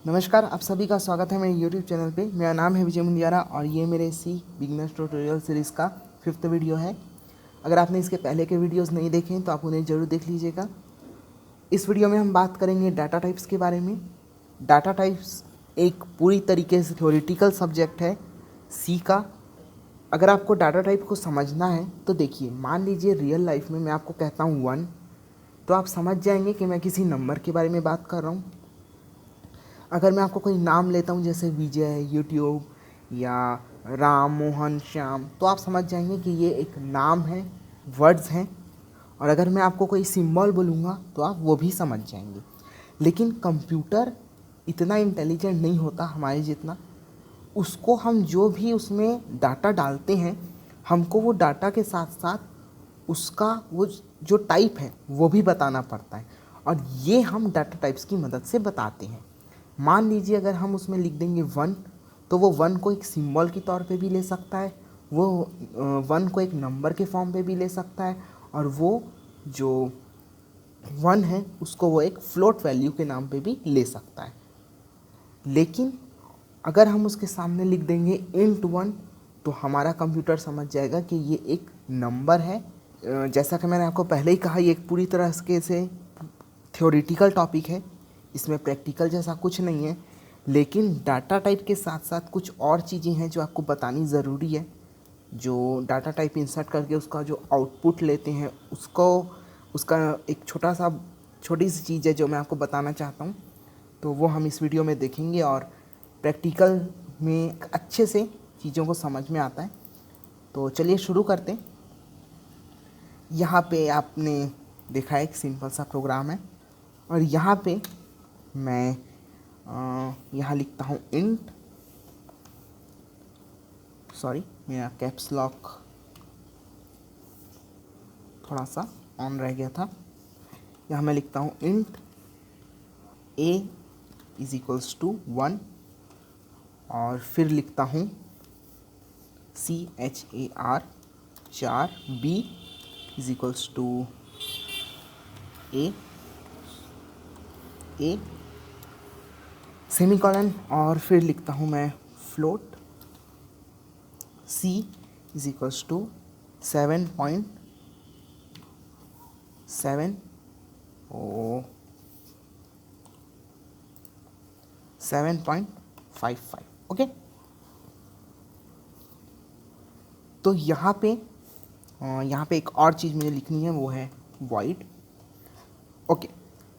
नमस्कार, आप सभी का स्वागत है मेरे YouTube चैनल पे। मेरा नाम है विजय मुंडियारा और ये मेरे सी बिगनर्स ट्यूटोरियल सीरीज़ का 5th वीडियो है। अगर आपने इसके पहले के वीडियोस नहीं देखे हैं तो आप उन्हें ज़रूर देख लीजिएगा। इस वीडियो में हम बात करेंगे डाटा टाइप्स के बारे में। डाटा टाइप्स एक पूरी तरीके से थ्योरेटिकल सब्जेक्ट है सी का। अगर आपको डाटा टाइप को समझना है तो देखिए, मान लीजिए रियल लाइफ में मैं आपको कहता हूँ 1, तो आप समझ जाएंगे कि मैं किसी नंबर के बारे में बात कर रहा हूँ। अगर मैं आपको कोई नाम लेता हूँ जैसे विजय, यूट्यूब या राम, मोहन, श्याम, तो आप समझ जाएंगे कि ये एक नाम है, वर्ड्स हैं। और अगर मैं आपको कोई सिंबल बोलूँगा तो आप वो भी समझ जाएंगे। लेकिन कंप्यूटर इतना इंटेलिजेंट नहीं होता हमारे जितना। उसको हम जो भी उसमें डाटा डालते हैं, हमको वो डाटा के साथ साथ उसका वो जो टाइप है वो भी बताना पड़ता है, और ये हम डाटा टाइप्स की मदद से बताते हैं। मान लीजिए अगर हम उसमें लिख देंगे 1, तो वो 1 को एक सिंबल के तौर पे भी ले सकता है, वो 1 को एक नंबर के फॉर्म पे भी ले सकता है, और वो जो 1 है उसको वो एक फ्लोट वैल्यू के नाम पे भी ले सकता है। लेकिन अगर हम उसके सामने लिख देंगे इंट 1, तो हमारा कंप्यूटर समझ जाएगा कि ये एक नंबर है। जैसा कि मैंने आपको पहले ही कहा, ये एक पूरी तरह से थ्योरेटिकल टॉपिक है, इसमें प्रैक्टिकल जैसा कुछ नहीं है। लेकिन डाटा टाइप के साथ साथ कुछ और चीज़ें हैं जो आपको बतानी ज़रूरी है। जो डाटा टाइप इंसर्ट करके उसका जो आउटपुट लेते हैं उसको, उसका एक छोटी सी चीज़ है जो मैं आपको बताना चाहता हूँ। तो वो हम इस वीडियो में देखेंगे और प्रैक्टिकल में अच्छे से चीज़ों को समझ में आता है। तो चलिए शुरू करते हैं। यहाँ पे आपने देखा एक सिंपल सा प्रोग्राम है, और यहाँ पे मैं यहाँ लिखता हूँ इंट, सॉरी मेरा कैप्स लॉक थोड़ा सा ऑन रह गया था। यहाँ मैं लिखता हूँ int a is equals to 1, और फिर लिखता हूँ char 4 b is equals to a semicolon, और फिर लिखता हूँ मैं float c is equals to 7.55। Okay, तो यहाँ पे एक और चीज़ मुझे लिखनी है, वो है void। ओके,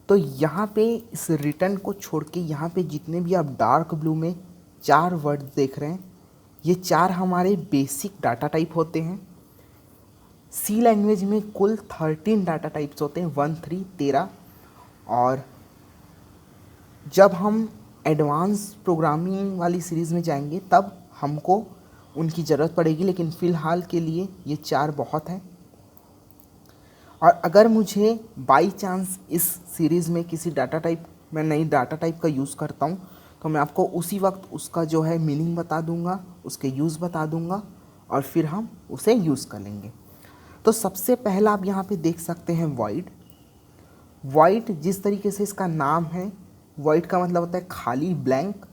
तो यहाँ पे इस रिटर्न को छोड़ के यहाँ पे जितने भी आप डार्क ब्लू में 4 वर्ड देख रहे हैं, ये 4 हमारे बेसिक डाटा टाइप होते हैं। सी लैंग्वेज में कुल 13 डाटा टाइप्स होते हैं, 1 3 13। और जब हम एडवांस प्रोग्रामिंग वाली सीरीज़ में जाएंगे तब हमको उनकी ज़रूरत पड़ेगी, लेकिन फ़िलहाल के लिए ये 4 बहुत है। और अगर मुझे बाई चांस इस सीरीज़ में किसी डाटा टाइप, मैं नई डाटा टाइप का यूज़ करता हूँ, तो मैं आपको उसी वक्त उसका जो है मीनिंग बता दूँगा, उसके यूज़ बता दूँगा, और फिर हम उसे यूज़ कर लेंगे। तो सबसे पहला आप यहाँ पे देख सकते हैं void। void जिस तरीके से इसका नाम है, void का मतलब होता है खाली, ब्लैंक।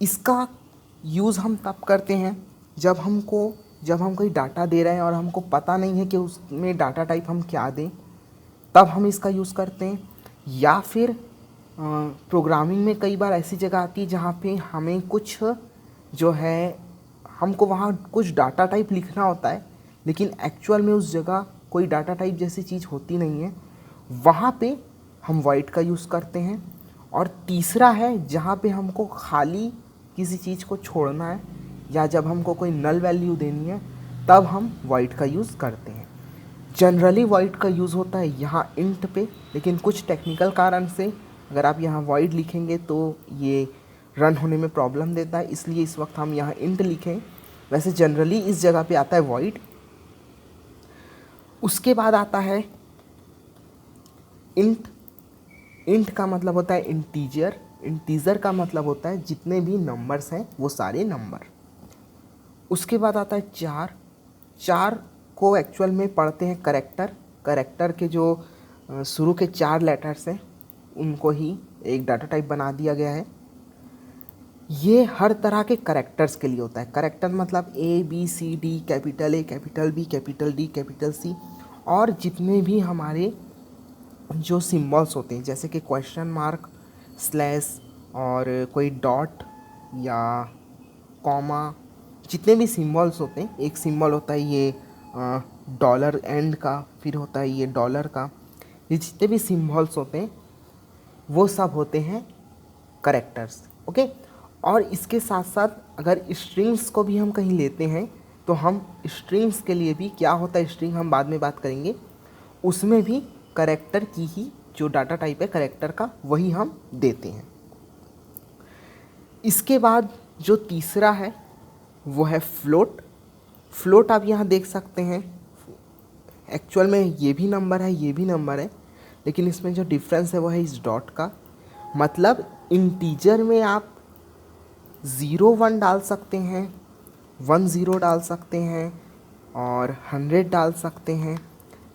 इसका यूज़ हम तब करते हैं जब हम कोई डाटा दे रहे हैं और हमको पता नहीं है कि उसमें डाटा टाइप हम क्या दें, तब हम इसका यूज़ करते हैं। या फिर प्रोग्रामिंग में कई बार ऐसी जगह आती है जहाँ पे हमें कुछ जो है, हमको वहाँ कुछ डाटा टाइप लिखना होता है, लेकिन एक्चुअल में उस जगह कोई डाटा टाइप जैसी चीज़ होती नहीं है, वहाँ पे हम void का यूज़ करते हैं। और तीसरा है जहाँ पे हमको खाली किसी चीज़ को छोड़ना है, या जब हमको कोई नल वैल्यू देनी है, तब हम void का यूज़ करते हैं। जनरली void का यूज़ होता है यहाँ इंट पे, लेकिन कुछ टेक्निकल कारण से अगर आप यहाँ void लिखेंगे तो ये रन होने में प्रॉब्लम देता है, इसलिए इस वक्त हम यहाँ इंट लिखें। वैसे जनरली इस जगह पे आता है void। उसके बाद आता है इंट। इंट का मतलब होता है इंटीजर। इंटीजर का मतलब होता है जितने भी नंबर्स हैं वो सारे नंबर। उसके बाद आता है चार। चार को एक्चुअल में पढ़ते हैं करेक्टर। करेक्टर के जो शुरू के 4 लेटर्स हैं उनको ही एक डाटा टाइप बना दिया गया है। ये हर तरह के करेक्टर्स के लिए होता है। करेक्टर मतलब A B C D, capital A, capital B, capital D, capital C, और जितने भी हमारे जो सिंबल्स होते हैं जैसे कि क्वेश्चन मार्क, स्लैश और कोई डॉट या कॉमा, जितने भी सिंबल्स होते हैं। एक सिंबल होता है ये डॉलर एंड का, फिर होता है ये डॉलर का। ये जितने भी सिंबल्स होते हैं वो सब होते हैं करेक्टर्स। ओके। और इसके साथ साथ अगर स्ट्रिंग्स को भी हम कहीं लेते हैं तो हम स्ट्रिंग्स के लिए भी क्या होता है, स्ट्रिंग हम बाद में बात करेंगे, उसमें भी करेक्टर की ही जो डाटा टाइप है करेक्टर का वही हम देते हैं। इसके बाद जो तीसरा है वो है फ्लोट। फ्लोट आप यहाँ देख सकते हैं, एक्चुअल में ये भी नंबर है, ये भी नंबर है, लेकिन इसमें जो डिफरेंस है वो है इस डॉट का। मतलब इंटीजर में आप 0 1 डाल सकते हैं, 1 0 डाल सकते हैं और 100 डाल सकते हैं,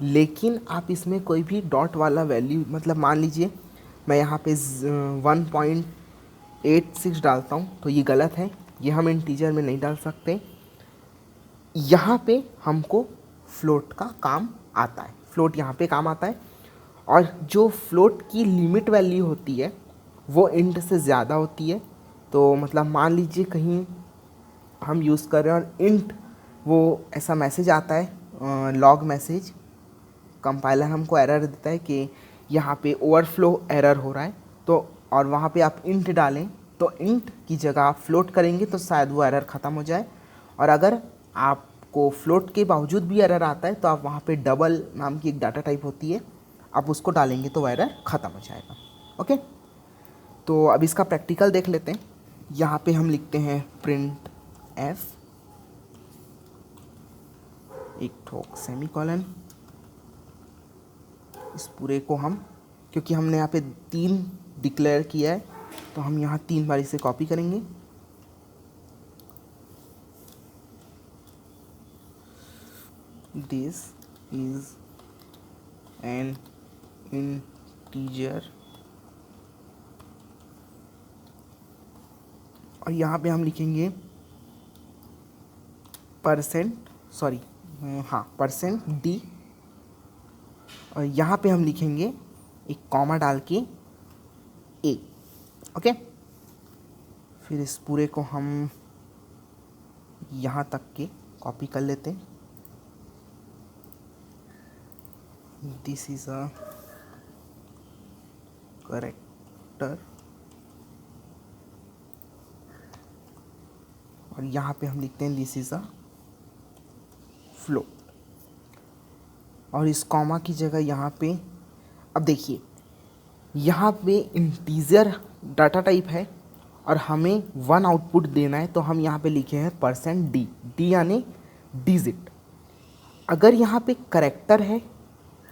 लेकिन आप इसमें कोई भी डॉट वाला वैल्यू, मतलब मान लीजिए मैं यहाँ पे 1.86 डालता हूँ तो ये गलत है, ये हम इंटीजर में नहीं डाल सकते। यहाँ पे हमको फ्लोट का काम आता है, फ्लोट यहाँ पे काम आता है। और जो फ्लोट की लिमिट वैल्यू होती है वो इंट से ज़्यादा होती है। तो मतलब मान लीजिए कहीं हम यूज़ कर रहे हैं और इंट, वो ऐसा मैसेज आता है लॉग मैसेज, कंपाइलर हमको एरर देता है कि यहाँ पे ओवरफ्लो एरर हो रहा है, तो और वहाँ पे आप इंट डालें तो इंट की जगह आप फ्लोट करेंगे तो शायद वो एरर ख़त्म हो जाए। और अगर आपको फ्लोट के बावजूद भी एरर आता है तो आप वहाँ पे डबल नाम की एक डाटा टाइप होती है, आप उसको डालेंगे तो वो एरर ख़त्म हो जाएगा। ओके, तो अब इसका प्रैक्टिकल देख लेते हैं। यहाँ पे हम लिखते हैं प्रिंट एफ, एक ठोक सेमीकोलन। इस पूरे को हम, क्योंकि हमने यहाँ पे 3 डिक्लेयर किया है तो हम यहाँ 3 बार इसे कॉपी करेंगे। दिस इज एन इंटीजर, और यहाँ पे हम लिखेंगे परसेंट डी, और यहाँ पे हम लिखेंगे एक कॉमा डाल के ए। ओके, फिर इस पूरे को हम यहाँ तक के कॉपी कर लेते हैं। दिस इज अ करेक्टर, और यहाँ पे हम लिखते हैं दिस इज अ फ्लोट, और इस कॉमा की जगह यहाँ पे, अब देखिए यहाँ पे इंटीजर डाटा टाइप है और हमें 1 आउटपुट देना है, तो हम यहाँ पे लिखे हैं परसेंट डी, डी यानी डिजिट। अगर यहाँ पे करेक्टर है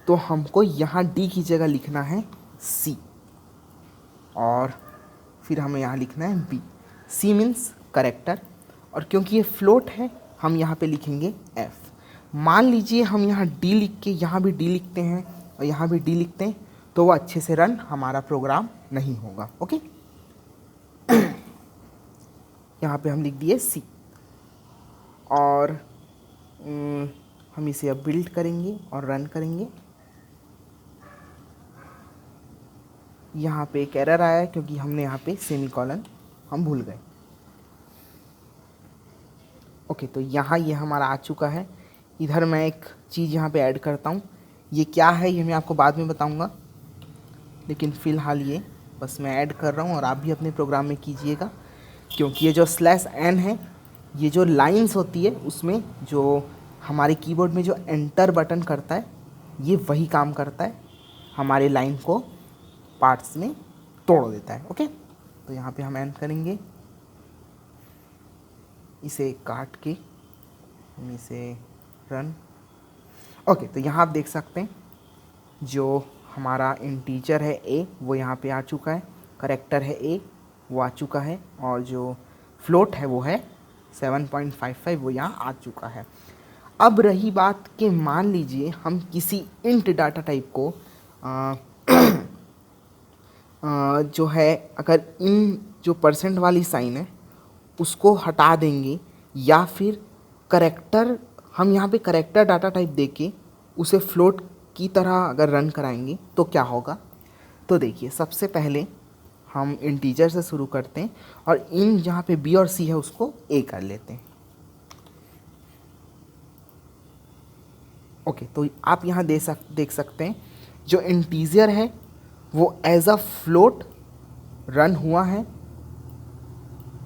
तो हमको यहाँ डी की जगह लिखना है सी, और फिर हमें यहाँ लिखना है बी। सी मीन्स करेक्टर, और क्योंकि ये फ्लोट है हम यहाँ पे लिखेंगे एफ। मान लीजिए हम यहाँ डी लिख के यहाँ भी डी लिखते हैं और यहाँ भी डी लिखते हैं तो वो अच्छे से रन हमारा प्रोग्राम नहीं होगा। ओके, यहाँ पे हम लिख दिए सी, और हम इसे अब बिल्ड करेंगे और रन करेंगे। यहाँ पे एक एरर आया है क्योंकि हमने यहाँ पे सेमीकोलन हम भूल गए। ओके, तो यहाँ ये हमारा आ चुका है। इधर मैं एक चीज़ यहाँ पे ऐड करता हूँ, ये क्या है ये मैं आपको बाद में बताऊँगा, लेकिन फ़िलहाल ये बस मैं ऐड कर रहा हूँ और आप भी अपने प्रोग्राम में कीजिएगा। क्योंकि ये जो /n है, ये जो लाइंस होती है उसमें जो हमारे कीबोर्ड में जो एंटर बटन करता है ये वही काम करता है, हमारे लाइन को पार्ट्स में तोड़ देता है। ओके, तो यहाँ पे हम एंड करेंगे, इसे काट के हम इसे रन। ओके, तो यहाँ आप देख सकते हैं जो हमारा इंटीजर है ए वो यहाँ पे आ चुका है, करेक्टर है ए वो आ चुका है, और जो फ्लोट है वो है 7.55 वो यहाँ आ चुका है। अब रही बात कि मान लीजिए हम किसी इंट डाटा टाइप को जो है अगर इन जो परसेंट वाली साइन है उसको हटा देंगे या फिर करेक्टर, हम यहाँ पे करेक्टर डाटा टाइप देके उसे फ्लोट की तरह अगर रन कराएंगे तो क्या होगा। तो देखिए सबसे पहले हम इंटीजर से शुरू करते हैं और इन जहाँ पे बी और सी है उसको ए कर लेते हैं। ओके, तो आप यहाँ देख सकते हैं जो इंटीजर है वो एज अ फ्लोट रन हुआ है,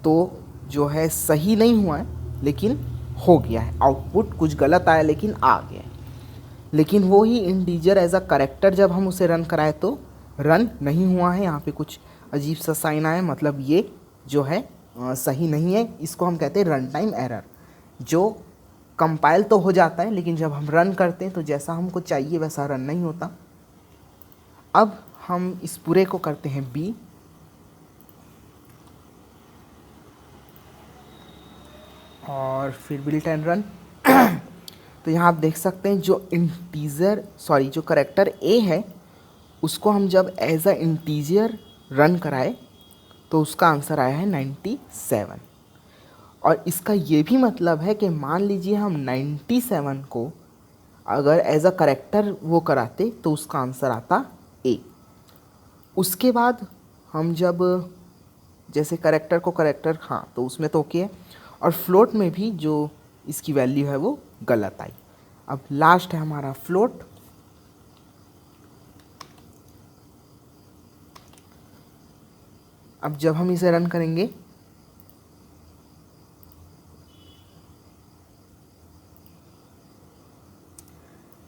तो जो है सही नहीं हुआ है लेकिन हो गया है, आउटपुट कुछ गलत आया लेकिन आ गया है। लेकिन वो ही इंटीजर एज अ करेक्टर जब हम उसे रन कराए तो रन नहीं हुआ है, यहाँ पे कुछ अजीब सा साइन आया, मतलब ये जो है सही नहीं है। इसको हम कहते हैं रन टाइम एरर, जो कंपाइल तो हो जाता है लेकिन जब हम रन करते हैं तो जैसा हमको चाहिए वैसा रन नहीं होता। अब हम इस पूरे को करते हैं बी, और फिर बिल्ट एंड रन। तो यहाँ आप देख सकते हैं जो जो करेक्टर ए है उसको हम जब एज अ इंटीजर रन कराए तो उसका आंसर आया है 97। और इसका ये भी मतलब है कि मान लीजिए हम 97 को अगर एज अ करेक्टर वो कराते तो उसका आंसर आता ए। उसके बाद हम जब जैसे करेक्टर को करेक्टर, हाँ तो उसमें तो ओके है, और फ्लोट में भी जो इसकी वैल्यू है वो गलत आई। अब लास्ट है हमारा फ्लोट। अब जब हम इसे रन करेंगे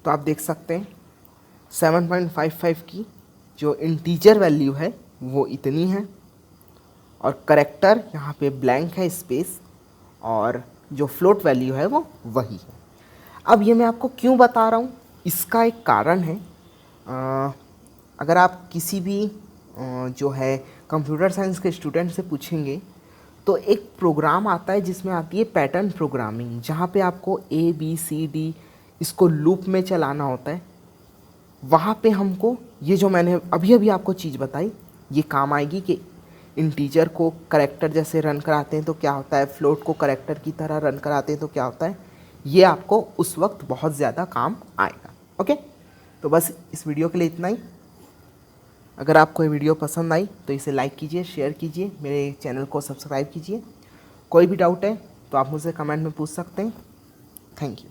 तो आप देख सकते हैं 7.55 की जो इंटीजर वैल्यू है वो इतनी है, और करेक्टर यहाँ पे ब्लैंक है, स्पेस, और जो फ्लोट वैल्यू है वो वही है। अब ये मैं आपको क्यों बता रहा हूँ, इसका एक कारण है। अगर आप किसी भी जो है कंप्यूटर साइंस के स्टूडेंट से पूछेंगे तो एक प्रोग्राम आता है जिसमें आती है पैटर्न प्रोग्रामिंग, जहाँ पे आपको ए बी सी डी इसको लूप में चलाना होता है। वहाँ पे हमको ये जो मैंने अभी अभी आपको चीज़ बताई ये काम आएगी कि इंटीजर को करेक्टर जैसे रन कराते हैं तो क्या होता है, फ्लोट को करेक्टर की तरह रन कराते हैं तो क्या होता है। ये आपको उस वक्त बहुत ज़्यादा काम आएगा। ओके, तो बस इस वीडियो के लिए इतना ही। अगर आपको ये वीडियो पसंद आई तो इसे लाइक कीजिए, शेयर कीजिए, मेरे चैनल को सब्सक्राइब कीजिए। कोई भी डाउट है तो आप मुझसे कमेंट में पूछ सकते हैं। Thank you.